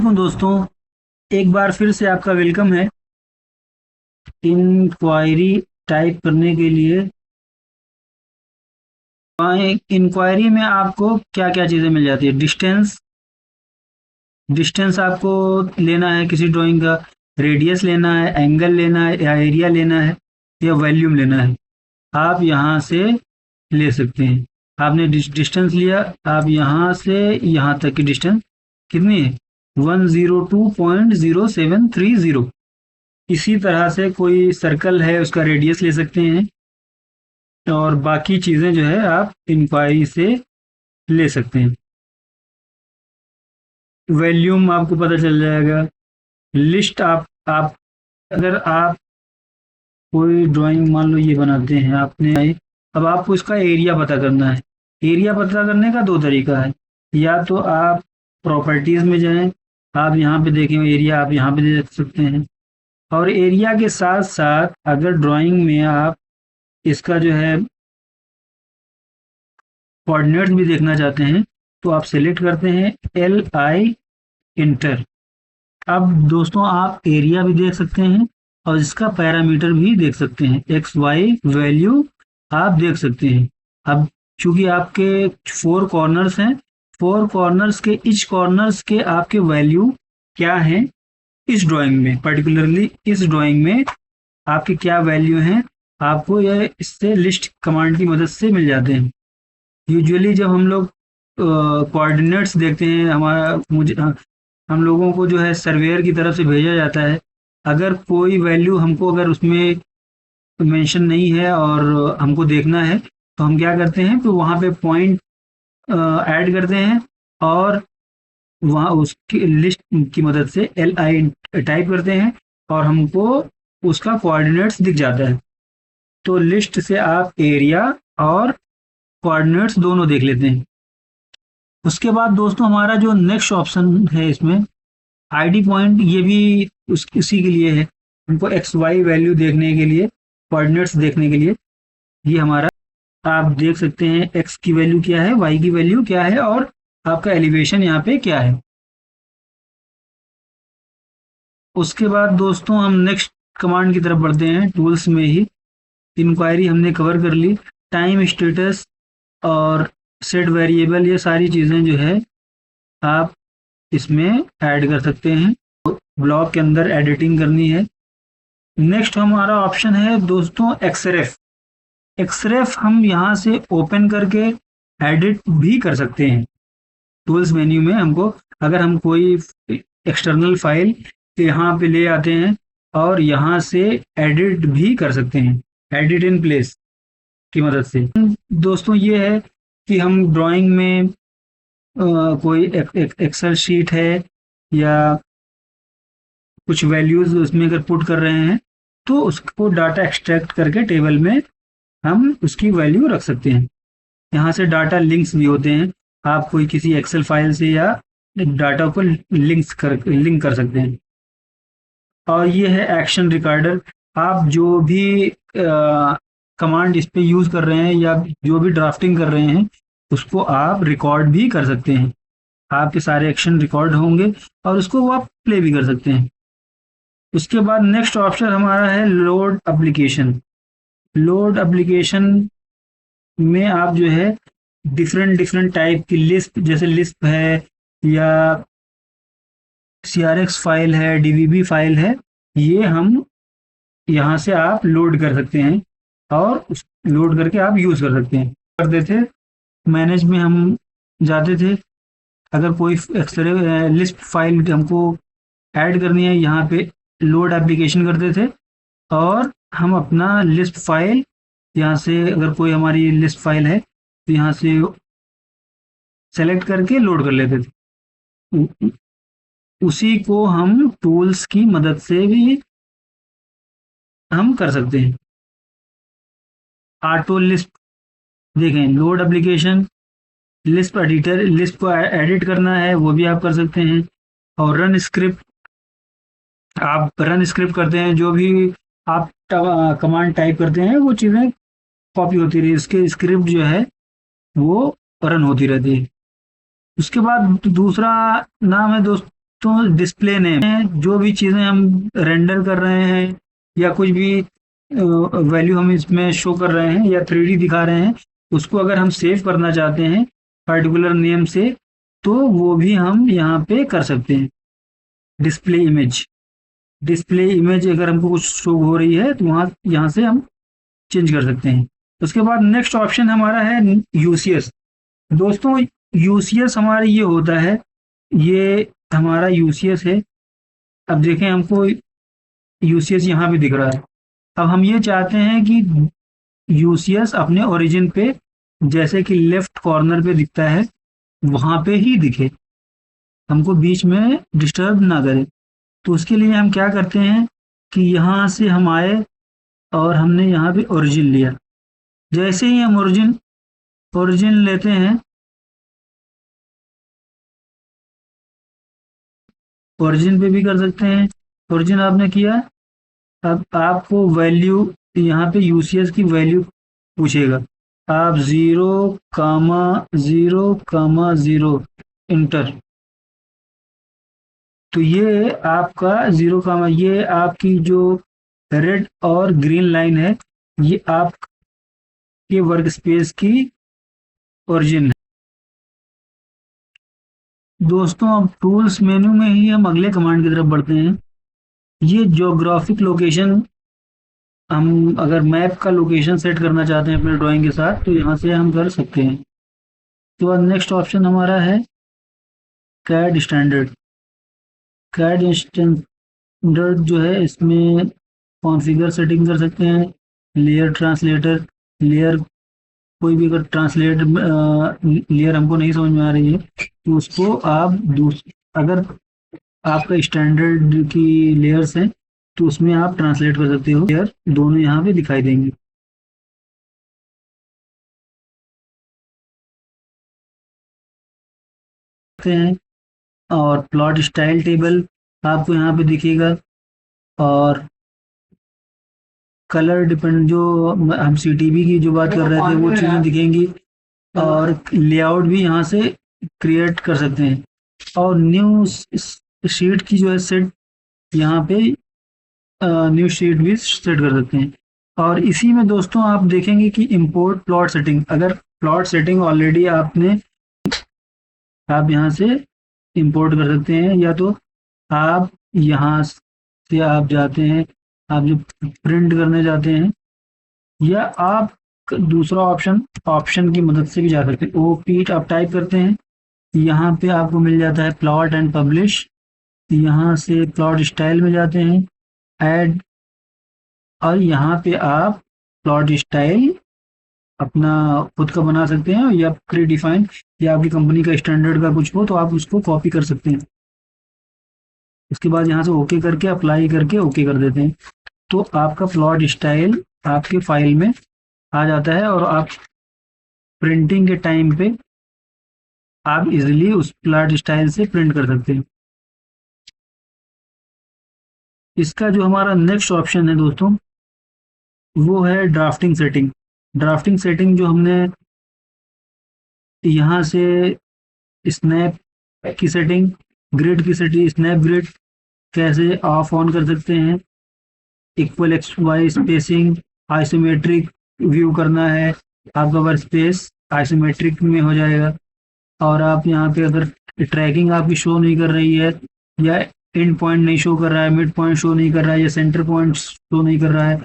दोस्तों, एक बार फिर से आपका वेलकम है। इंक्वायरी टाइप करने के लिए इंक्वायरी में आपको क्या क्या चीज़ें मिल जाती है। डिस्टेंस डिस्टेंस आपको लेना है किसी ड्राइंग का, रेडियस लेना है, एंगल लेना है, या एरिया लेना है, या वॉल्यूम लेना है। आप यहाँ से ले सकते हैं। आपने डिस्टेंस लिया, आप यहाँ से यहाँ तक की डिस्टेंस कितनी है, 102.0730। इसी तरह से कोई सर्कल है उसका रेडियस ले सकते हैं, और बाकी चीज़ें जो है आप इंक्वायरी से ले सकते हैं। वॉल्यूम आपको पता चल जाएगा। लिस्ट आप अगर आप कोई ड्राइंग मान लो ये बनाते हैं आपने, अब आपको इसका एरिया पता करना है। एरिया पता करने का दो तरीका है। या तो आप प्रॉपर्टीज़ में जाएं, आप यहाँ पे देखें एरिया, आप यहाँ पे देख सकते हैं। और एरिया के साथ साथ अगर ड्राइंग में आप इसका जो है कोऑर्डिनेट्स भी देखना चाहते हैं, तो आप सेलेक्ट करते हैं LI इंटर। अब दोस्तों आप एरिया भी देख सकते हैं और इसका पैरामीटर भी देख सकते हैं, XY वैल्यू आप देख सकते हैं। अब चूंकि आपके 4 कॉर्नर्स हैं, 4 कॉर्नर्स के इच कॉर्नर्स के आपके वैल्यू क्या हैं, इस ड्राइंग में पर्टिकुलरली इस ड्राइंग में आपके क्या वैल्यू हैं, आपको यह इससे लिस्ट कमांड की मदद से मिल जाते हैं। यूजुअली जब हम लोग कोऑर्डिनेट्स देखते हैं, हम लोगों को जो है सर्वेयर की तरफ से भेजा जाता है। अगर कोई वैल्यू हमको अगर उसमें मेंशन नहीं है और हमको देखना है, तो हम क्या करते हैं, तो वहाँ पे पॉइंट ऐड करते हैं और वहाँ उसकी लिस्ट की मदद से LI टाइप करते हैं और हमको उसका कोऑर्डिनेट्स दिख जाता है। तो लिस्ट से आप एरिया और कोऑर्डिनेट्स दोनों देख लेते हैं। उसके बाद दोस्तों हमारा जो नेक्स्ट ऑप्शन है इसमें ID पॉइंट, ये भी उसी के लिए है। हमको XY वैल्यू देखने के लिए, कोऑर्डिनेट्स देखने के लिए, ये हमारा आप देख सकते हैं X की वैल्यू क्या है, Y की वैल्यू क्या है, और आपका एलिवेशन यहाँ पे क्या है। उसके बाद दोस्तों हम नेक्स्ट कमांड की तरफ बढ़ते हैं। टूल्स में ही इंक्वायरी हमने कवर कर ली। टाइम स्टेटस और सेट वेरिएबल, ये सारी चीज़ें जो है आप इसमें ऐड कर सकते हैं। ब्लॉक के अंदर एडिटिंग करनी है। नेक्स्ट हमारा ऑप्शन है दोस्तों एक्सरेफ। एक्सरेफ हम यहाँ से ओपन करके एडिट भी कर सकते हैं। टूल्स मेन्यू में हमको अगर हम कोई एक्सटर्नल फाइल यहाँ पे ले आते हैं और यहाँ से एडिट भी कर सकते हैं, एडिट इन प्लेस की मदद से। दोस्तों ये है कि हम ड्राइंग में कोई एक्सेल शीट है या कुछ वैल्यूज उसमें अगर पुट कर रहे हैं, तो उसको डाटा एक्सट्रैक्ट करके टेबल में हम उसकी वैल्यू रख सकते हैं। यहाँ से डाटा लिंक्स भी होते हैं। आप कोई किसी एक्सेल फाइल से या डाटा को लिंक कर सकते हैं। और ये है एक्शन रिकॉर्डर। आप जो भी कमांड इस पे यूज़ कर रहे हैं या जो भी ड्राफ्टिंग कर रहे हैं, उसको आप रिकॉर्ड भी कर सकते हैं। आपके सारे एक्शन रिकॉर्ड होंगे और उसको वो आप प्ले भी कर सकते हैं। उसके बाद नेक्स्ट ऑप्शन हमारा है लोड एप्लीकेशन। लोड एप्लीकेशन में आप जो है डिफरेंट डिफरेंट टाइप की लिस्ट, जैसे लिस्ट है या CRX फाइल है, DVB फाइल है, ये हम यहाँ से आप लोड कर सकते हैं और लोड करके आप यूज़ कर सकते हैं। करते थे मैनेज में हम जाते थे, अगर कोई एक्सरे लिस्ट फाइल हमको ऐड करनी है, यहाँ पे लोड एप्लीकेशन करते थे और हम अपना लिस्ट फाइल यहाँ से, अगर कोई हमारी लिस्ट फाइल है तो यहाँ से सेलेक्ट करके लोड कर लेते थे। उसी को हम टूल्स की मदद से भी हम कर सकते हैं। ऑटो लिस्ट देखें, load application, list editor, list को एडिट करना है वो भी आप कर सकते हैं। और रन स्क्रिप्ट, आप रन स्क्रिप्ट करते हैं, जो भी आप कमांड टाइप करते हैं वो चीज़ें कॉपी होती रही, इसके स्क्रिप्ट जो है वो रन होती रहती है। उसके बाद दूसरा नाम है दोस्त तो डिस्प्ले नेम है, जो भी चीज़ें हम रेंडर कर रहे हैं या कुछ भी वैल्यू हम इसमें शो कर रहे हैं या 3D दिखा रहे हैं, उसको अगर हम सेव करना चाहते हैं पर्टिकुलर नेम से, तो वो भी हम यहाँ पे कर सकते हैं। डिस्प्ले इमेज अगर हमको कुछ शो हो रही है तो वहाँ यहाँ से हम चेंज कर सकते हैं। उसके बाद नेक्स्ट ऑप्शन हमारा है यूसीएस। दोस्तों यूसीएस हमारा ये होता है, ये हमारा यूसीएस है। अब देखें हमको यूसीएस यहाँ पे दिख रहा है। अब हम ये चाहते हैं कि यूसीएस अपने ओरिजिन पे, जैसे कि लेफ्ट कॉर्नर पे दिखता है, वहां पे ही दिखे, हमको बीच में डिस्टर्ब ना करे। तो उसके लिए हम क्या करते हैं कि यहाँ से हम आए और हमने यहाँ पे ओरिजिन लिया। जैसे ही हम ओरिजिन ओरिजिन लेते हैं, ओरिजिन पे भी कर सकते हैं। ओरिजिन आपने किया, अब आपको वैल्यू यहाँ पे यूसीएस की वैल्यू पूछेगा। आप 0,0,0 इंटर, तो ये आपका 0, ये आपकी जो रेड और ग्रीन लाइन है, ये आपके वर्क स्पेस की ओरिजिन है। दोस्तों अब टूल्स मेन्यू में ही हम अगले कमांड की तरफ बढ़ते हैं। ये ज्योग्राफिक लोकेशन, हम अगर मैप का लोकेशन सेट करना चाहते हैं अपने ड्राइंग के साथ, तो यहाँ से हम कर सकते हैं। तो बाद नेक्स्ट ऑप्शन हमारा है कैड स्टैंडर्ड। कैड स्टैंडर्ड जो है, इसमें कॉन्फ़िगर सेटिंग कर सकते हैं। लेयर ट्रांसलेटर, लेयर कोई भी अगर ट्रांसलेट लेयर हमको नहीं समझ में आ रही है, तो उसको आप अगर आपका स्टैंडर्ड की लेयर्स हैं तो उसमें आप ट्रांसलेट कर सकते हो। लेयर दोनों यहाँ पे दिखाई देंगे। हैं और प्लॉट स्टाइल टेबल आपको यहाँ पे दिखेगा, और कलर डिपेंड, जो हम सीटीबी की जो बात कर रहे थे वो चीज़ें दिखेंगी। और लेआउट भी यहाँ से क्रिएट कर सकते हैं, और न्यू शीट की जो है सेट, यहाँ पे न्यू शीट भी सेट कर सकते हैं। और इसी में दोस्तों आप देखेंगे कि इंपोर्ट प्लॉट सेटिंग, अगर प्लॉट सेटिंग ऑलरेडी आपने, आप यहाँ से इंपोर्ट कर सकते हैं, या तो आप यहाँ से आप जाते हैं, आप जो प्रिंट करने जाते हैं, या आप दूसरा ऑप्शन ऑप्शन की मदद से भी जा सकते हैं। ओपी आप टाइप करते हैं, यहाँ पे आपको मिल जाता है प्लॉट एंड पब्लिश। यहाँ से प्लॉट स्टाइल में जाते हैं, ऐड, और यहाँ पे आप प्लॉट स्टाइल अपना खुद का बना सकते हैं, या प्री डिफाइन, या आपकी कंपनी का स्टैंडर्ड का कुछ हो तो आप उसको कॉपी कर सकते हैं। उसके बाद यहाँ से ओके करके अप्लाई करके ओके कर देते हैं, तो आपका प्लॉट स्टाइल आपके फाइल में आ जाता है, और आप प्रिंटिंग के टाइम पे आप इजीली उस प्लॉट स्टाइल से प्रिंट कर सकते हैं। इसका जो हमारा नेक्स्ट ऑप्शन है दोस्तों, वो है ड्राफ्टिंग सेटिंग। ड्राफ्टिंग सेटिंग जो हमने यहाँ से स्नैप की सेटिंग, ग्रिड की सेटिंग, स्नैप ग्रिड कैसे ऑफ ऑन कर सकते हैं, equal X Y spacing, isometric view करना है, आपका वर्क स्पेस आइसोमेट्रिक में हो जाएगा। और आप यहाँ पे अगर ट्रैकिंग आपकी शो नहीं कर रही है, या एंड पॉइंट नहीं शो कर रहा है, मिड पॉइंट शो नहीं कर रहा है, या सेंटर पॉइंट शो नहीं कर रहा है,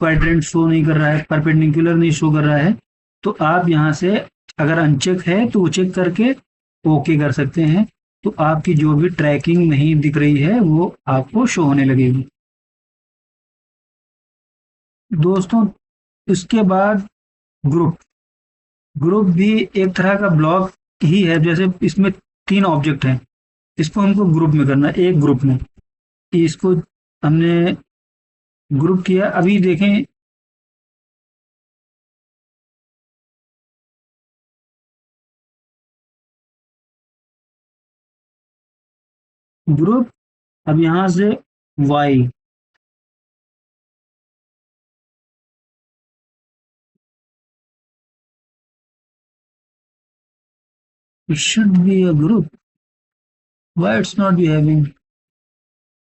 क्वाड्रेंट शो नहीं कर रहा है, परपेंडिकुलर नहीं शो कर रहा है, तो आप यहाँ से अगर अनचेक है तो वो चेक करके ओके कर सकते हैं। तो आपकी जो भी ट्रैकिंग नहीं दिख रही है वो आपको शो होने लगेगी। दोस्तों इसके बाद ग्रुप, ग्रुप भी एक तरह का ब्लॉक ही है। जैसे इसमें 3 ऑब्जेक्ट हैं, इसको हमको ग्रुप में करना है, एक ग्रुप में। इसको हमने ग्रुप किया, अभी देखें ग्रुप। अब यहाँ से why, it should be a group. Why it's not behaving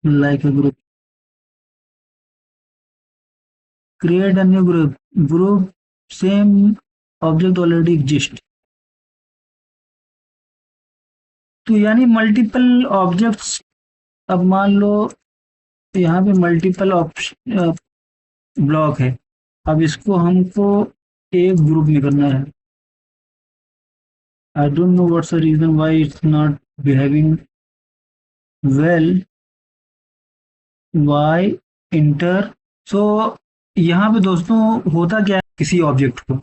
like a group? Create a new group. Group same object already exist. तो यानी मल्टीपल ऑब्जेक्ट्स, अब मान लो यहाँ पे मल्टीपल ऑप्शन ब्लॉक है, अब इसको हमको एक ग्रुप में करना है। I don't know what's the reason why it's not behaving well. Y enter, so यहाँ पे दोस्तों होता क्या है, किसी ऑब्जेक्ट को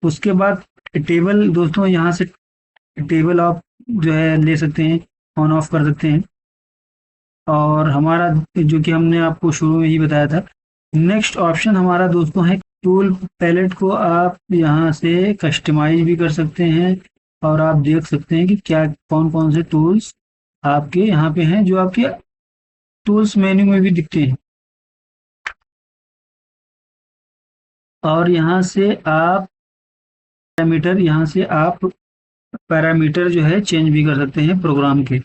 उसके बाद टेबल, दोस्तों यहाँ से टेबल आप जो है ले सकते हैं, ऑन ऑफ कर सकते हैं। और हमारा जो कि हमने आपको शुरू में ही बताया था, नेक्स्ट ऑप्शन हमारा दोस्तों है टूल पैलेट को आप यहाँ से कस्टमाइज भी कर सकते हैं। और आप देख सकते हैं कि क्या कौन कौन से टूल्स आपके यहाँ पे हैं जो आपके टूल्स मेन्यू में भी दिखते हैं। और यहाँ से आप पैरामीटर, यहाँ से आप पैरामीटर जो है चेंज भी कर सकते हैं प्रोग्राम के।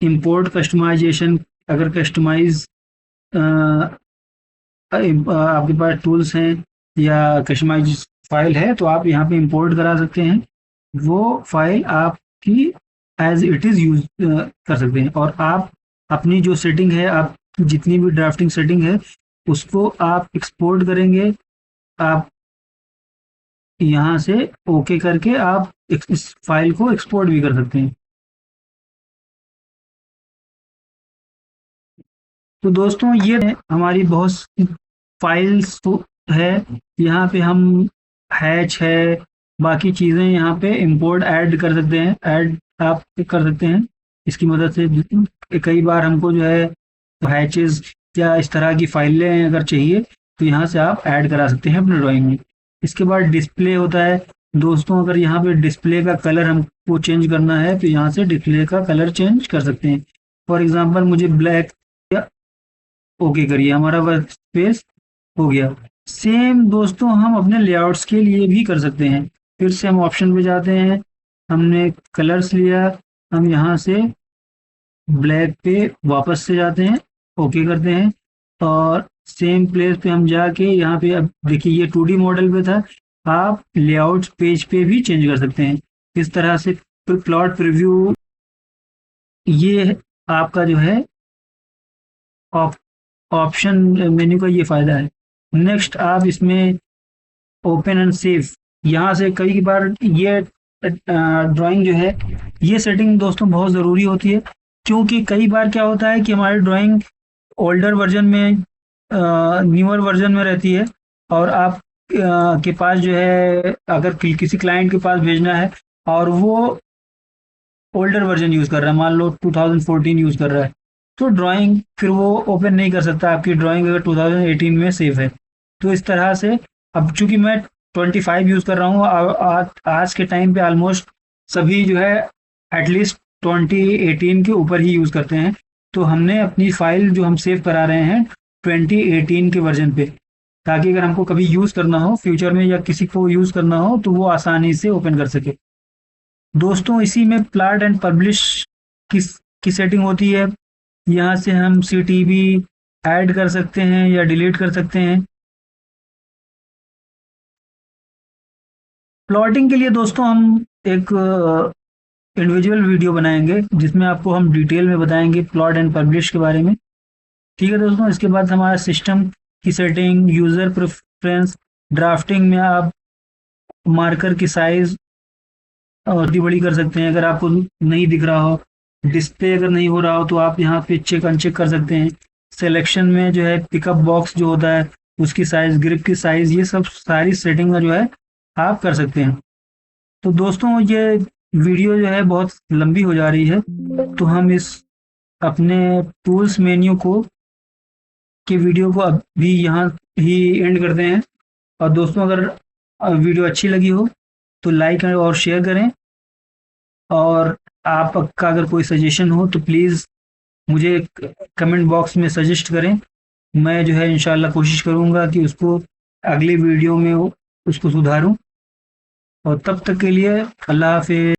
इंपोर्ट कस्टमाइजेशन, अगर कस्टमाइज आपके पास टूल्स हैं या कस्टमाइज फाइल है तो आप यहाँ पे इंपोर्ट करा सकते हैं, वो फाइल आपकी एज इट इज़ यूज कर सकते हैं। और आप अपनी जो सेटिंग है, आप जितनी भी ड्राफ्टिंग सेटिंग है उसको आप एक्सपोर्ट करेंगे। आप यहाँ से ओके करके आप इस फाइल को एक्सपोर्ट भी कर सकते हैं। तो दोस्तों ये हमारी बहुत सी फाइल्स तो है, यहाँ पे हम हैच है, बाकी चीज़ें यहाँ पे इंपोर्ट ऐड कर सकते हैं, ऐड आप कर सकते हैं इसकी मदद से। कई बार हमको जो है हैचेस या इस तरह की फाइलें अगर चाहिए तो यहाँ से आप ऐड करा सकते हैं अपने ड्राइंग में। इसके बाद डिस्प्ले होता है दोस्तों, अगर यहाँ पे डिस्प्ले का कलर हमको चेंज करना है तो यहाँ से डिस्प्ले का कलर चेंज कर सकते हैं। फॉर एग्जांपल मुझे ब्लैक, ओके करिए, हमारा वर्क स्पेस हो गया। सेम दोस्तों हम अपने लेआउट्स के लिए भी कर सकते हैं। फिर से हम ऑप्शन पे जाते हैं, हमने कलर्स लिया, हम यहाँ से ब्लैक पे वापस से जाते हैं, ओके करते हैं। और सेम प्लेस पे हम जाके यहाँ पे, अब देखिए ये 2D मॉडल पे था, आप लेआउट पेज पे भी चेंज कर सकते हैं इस तरह से। प्लॉट प्रीव्यू, ये आपका जो है ऑप्शन मेन्यू का ये फ़ायदा है। नेक्स्ट आप इसमें ओपन एंड सेव, यहाँ से कई बार ये ड्राइंग जो है, ये सेटिंग दोस्तों बहुत ज़रूरी होती है, क्योंकि कई बार क्या होता है कि हमारी ड्राइंग ओल्डर वर्जन में, न्यूअर वर्जन में रहती है और आप के पास जो है, अगर किसी क्लाइंट के पास भेजना है और वो ओल्डर वर्जन यूज़ कर रहा है, मान लो 2014 यूज़ कर रहा है, तो ड्राइंग फिर वो ओपन नहीं कर सकता आपकी ड्राइंग अगर 2018 में सेव है। तो इस तरह से, अब चूंकि मैं 25 यूज़ कर रहा हूँ, आज के टाइम पे ऑलमोस्ट सभी जो है एटलीस्ट 2018 के ऊपर ही यूज़ करते हैं। तो हमने अपनी फाइल जो हम सेव करा रहे हैं 2018 के वर्जन पे, ताकि अगर हमको कभी यूज़ करना हो फ्यूचर में या किसी को यूज़ करना हो तो वो आसानी से ओपन कर सके। दोस्तों इसी में प्लॉट एंड पब्लिश की सेटिंग होती है, यहाँ से हम CTB ऐड कर सकते हैं या डिलीट कर सकते हैं। प्लॉटिंग के लिए दोस्तों हम एक इंडिविजुअल वीडियो बनाएंगे जिसमें आपको हम डिटेल में बताएंगे प्लॉट एंड पब्लिश के बारे में। ठीक है दोस्तों, इसके बाद हमारा सिस्टम की सेटिंग, यूज़र प्रेफरेंस, ड्राफ्टिंग में आप मार्कर की साइज और बड़ी कर सकते हैं अगर आपको नहीं दिख रहा हो, डिस्प्ले अगर नहीं हो रहा हो तो आप यहाँ पे चेक अनचेक कर सकते हैं। सिलेक्शन में जो है पिकअप बॉक्स जो होता है उसकी साइज, ग्रिप की साइज, ये सब सारी सेटिंग जो है आप कर सकते हैं। तो दोस्तों ये वीडियो जो है बहुत लंबी हो जा रही है, तो हम इस अपने टूल्स मेन्यू को के वीडियो को अभी यहाँ ही एंड करते हैं। और दोस्तों अगर वीडियो अच्छी लगी हो तो लाइक और शेयर करें, और आपका अगर कोई सजेशन हो तो प्लीज़ मुझे कमेंट बॉक्स में सजेस्ट करें। मैं जो है इंशाल्लाह कोशिश करूँगा कि उसको अगली वीडियो में उसको सुधारूँ। और तब तक के लिए अल्लाह हाफ़िज़।